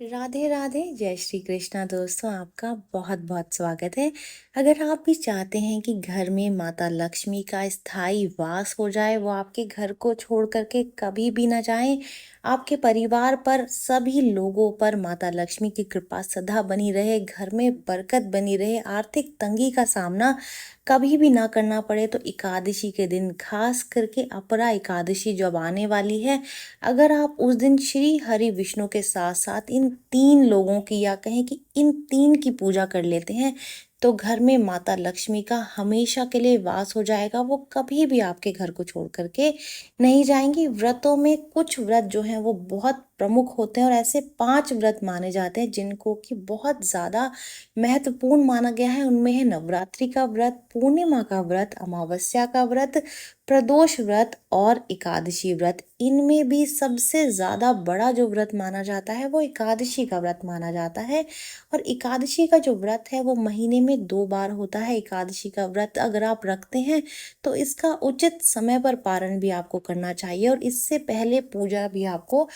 राधे राधे, जय श्री कृष्णा दोस्तों। आपका बहुत बहुत स्वागत है। अगर आप भी चाहते हैं कि घर में माता लक्ष्मी का स्थायी वास हो जाए, वो आपके घर को छोड़ करके कभी भी ना जाए, आपके परिवार पर सभी लोगों पर माता लक्ष्मी की कृपा सदा बनी रहे, घर में बरकत बनी रहे, आर्थिक तंगी का सामना कभी भी ना करना पड़े, तो एकादशी के दिन खास करके अपरा एकादशी जब आने वाली है, अगर आप उस दिन श्री हरि विष्णु के साथ साथ इन तीन लोगों की या कहें कि इन तीन की पूजा कर लेते हैं, तो घर में माता लक्ष्मी का हमेशा के लिए वास हो जाएगा। वो कभी भी आपके घर को छोड़ करके नहीं जाएंगी। व्रतों में कुछ व्रत जो हैं वो बहुत प्रमुख होते हैं, और ऐसे 5 व्रत माने जाते हैं जिनको कि बहुत ज़्यादा महत्वपूर्ण माना गया है। उनमें है नवरात्रि का व्रत, पूर्णिमा का व्रत, अमावस्या का व्रत, प्रदोष व्रत और एकादशी व्रत। इनमें भी सबसे ज़्यादा बड़ा जो व्रत माना जाता है वो एकादशी का व्रत माना जाता है। और एकादशी का जो व्रत है वो महीने में 2 बार होता है। एकादशी का व्रत अगर आप रखते हैं तो इसका उचित समय पर पारण भी आपको करना चाहिए, और इससे पहले पूजा भी आपको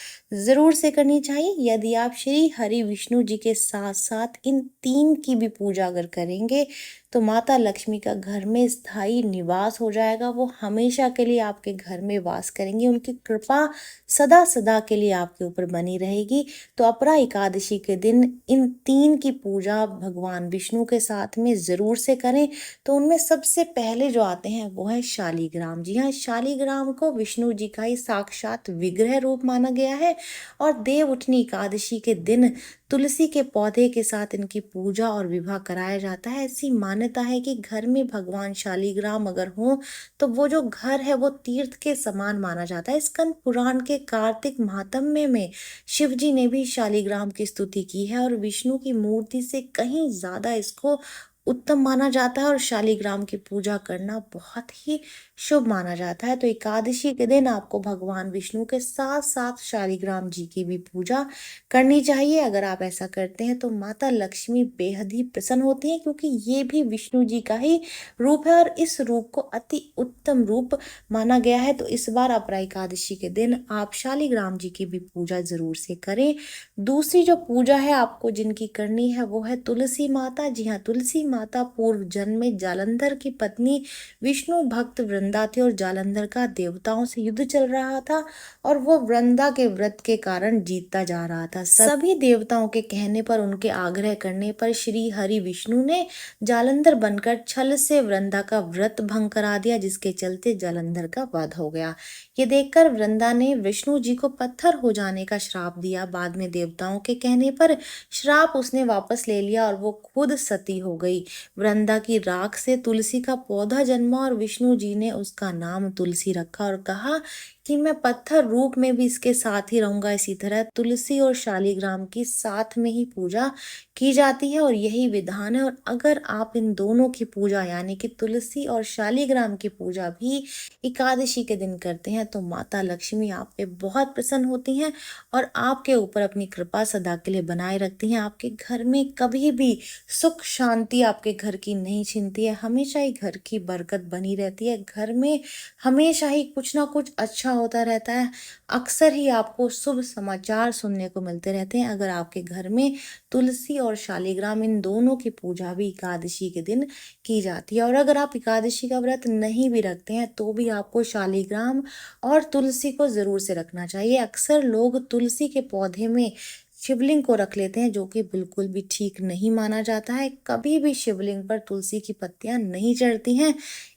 ज़रूर से करनी चाहिए। यदि आप श्री हरि विष्णु जी के साथ साथ इन तीन की भी पूजा अगर करेंगे, तो माता लक्ष्मी का घर में स्थायी निवास हो जाएगा। वो हमेशा के लिए आपके घर में वास करेंगी, उनकी कृपा सदा सदा के लिए आपके ऊपर बनी रहेगी। तो अपरा एकादशी के दिन इन तीन की पूजा भगवान विष्णु के साथ में ज़रूर से करें। तो उनमें सबसे पहले जो आते हैं वो है शालीग्राम। जी हाँ, शालीग्राम को विष्णु जी का ही साक्षात विग्रह रूप माना गया है, और देव उठनी एकादशी के दिन तुलसी के पौधे के साथ इनकी पूजा और विवाह कराया जाता है। ऐसी मान्यता है कि घर में भगवान शालीग्राम अगर हो तो वो जो घर है वो तीर्थ के समान माना जाता है। स्कंद पुराण के कार्तिक महात्म्य में शिव जी ने भी शालीग्राम की स्तुति की है, और विष्णु की मूर्ति से कहीं ज्यादा इसको उत्तम माना जाता है, और शालीग्राम की पूजा करना बहुत ही शुभ माना जाता है। तो एकादशी के दिन आपको भगवान विष्णु के साथ साथ शालीग्राम जी की भी पूजा करनी चाहिए। अगर आप ऐसा करते हैं तो माता लक्ष्मी बेहद ही प्रसन्न होती हैं, क्योंकि ये भी विष्णु जी का ही रूप है, और इस रूप को अति उत्तम रूप माना गया है। तो इस बार अपरा एकादशी के दिन आप शालीग्राम जी की भी पूजा जरूर से करें। दूसरी जो पूजा है आपको जिनकी करनी है वो है तुलसी माता। जी हाँ, तुलसी माता पूर्व जन्म में जालंधर की पत्नी विष्णु भक्त वृंदा थे, और जालंधर का देवताओं से युद्ध चल रहा था, और वो वृंदा के व्रत के कारण जीतता जा रहा था। सभी देवताओं के कहने पर, उनके आग्रह करने पर श्री हरि विष्णु ने जालंधर बनकर छल से वृंदा का व्रत भंग करा दिया, जिसके चलते जालंधर का वध हो गया। ये देखकर वृंदा ने विष्णु जी को पत्थर हो जाने का श्राप दिया। बाद में देवताओं के कहने पर श्राप उसने वापस ले लिया, और वो खुद सती हो गई। वृंदा की राख से तुलसी का पौधा जन्मा, और विष्णु जी ने उसका नाम तुलसी रखा और कहा कि मैं पत्थर रूप में भी इसके साथ ही रहूंगा। इसी तरह तुलसी और शालीग्राम की साथ में ही पूजा की जाती है, और यही विधान है। और अगर आप इन दोनों की पूजा यानी कि तुलसी और शालीग्राम की पूजा भी एकादशी के दिन करते हैं, तो माता लक्ष्मी आप पे बहुत प्रसन्न होती हैं, और आपके ऊपर अपनी कृपा सदा के लिए बनाए रखती हैं। आपके घर में कभी भी सुख शांति आपके घर की नहीं छिनती है, हमेशा ही घर की बरकत बनी रहती है। घर में हमेशा ही कुछ ना कुछ अच्छा होता रहता है। अक्सर ही आपको शुभ समाचार सुनने को मिलते रहते हैं, अगर आपके घर में तुलसी और शालीग्राम इन दोनों की पूजा भी एकादशी के दिन की जाती है। और अगर आप एकादशी का व्रत नहीं भी रखते हैं तो भी आपको शालीग्राम और तुलसी को जरूर से रखना चाहिए। अक्सर लोग तुलसी के पौधे में शिवलिंग को रख लेते हैं, जो कि बिल्कुल भी ठीक नहीं माना जाता है। कभी भी शिवलिंग पर तुलसी की पत्तियां नहीं चढ़ती हैं,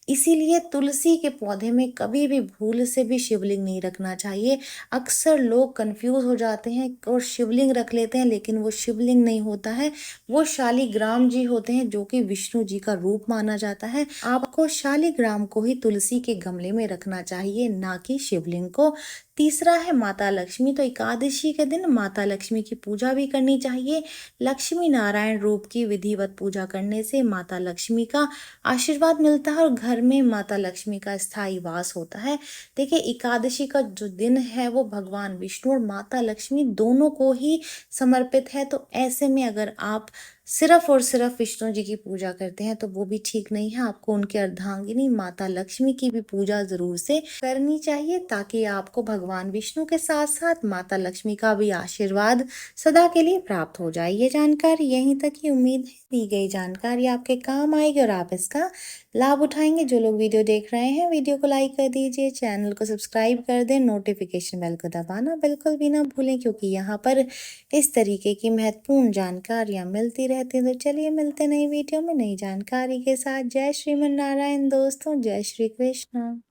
इसीलिए तुलसी के पौधे में कभी भी भूल से भी शिवलिंग नहीं रखना चाहिए। अक्सर लोग कंफ्यूज हो जाते हैं और शिवलिंग रख लेते हैं, लेकिन वो शिवलिंग नहीं होता है, वो शालीग्राम जी होते हैं, जो कि विष्णु जी का रूप माना जाता है। आपको शालीग्राम को ही तुलसी के गमले में रखना चाहिए, ना कि शिवलिंग को। तीसरा है माता लक्ष्मी। तो एकादशी के दिन माता लक्ष्मी की पूजा भी करनी चाहिए। लक्ष्मी नारायण रूप की विधिवत पूजा करने से माता लक्ष्मी का आशीर्वाद मिलता है, और घर में माता लक्ष्मी का स्थायी वास होता है। देखिए, एकादशी का जो दिन है वो भगवान विष्णु और माता लक्ष्मी दोनों को ही समर्पित है। तो ऐसे में अगर आप सिर्फ और सिर्फ विष्णु जी की पूजा करते हैं तो वो भी ठीक नहीं है। आपको उनके अर्धांगिनी माता लक्ष्मी की भी पूजा ज़रूर से करनी चाहिए, ताकि आपको भगवान विष्णु के साथ-साथ माता लक्ष्मी का भी आशीर्वाद सदा के लिए प्राप्त हो जाए। ये जानकारी यहीं तक ही। उम्मीद है दी गई जानकारी आपके काम आएगी और आप इसका लाभ उठाएँगे। जो लोग वीडियो देख रहे हैं, वीडियो को लाइक कर दीजिए, चैनल को सब्सक्राइब कर दें, नोटिफ़िकेशन बेल को दबाना बिल्कुल भी ना भूलें, क्योंकि यहाँ पर इस तरीके की महत्वपूर्ण जानकारियाँ मिलती रहती हैं। तो चलिए मिलते हैं नई वीडियो में नई जानकारी के साथ। जय श्रीमन नारायण दोस्तों, जय श्री कृष्ण।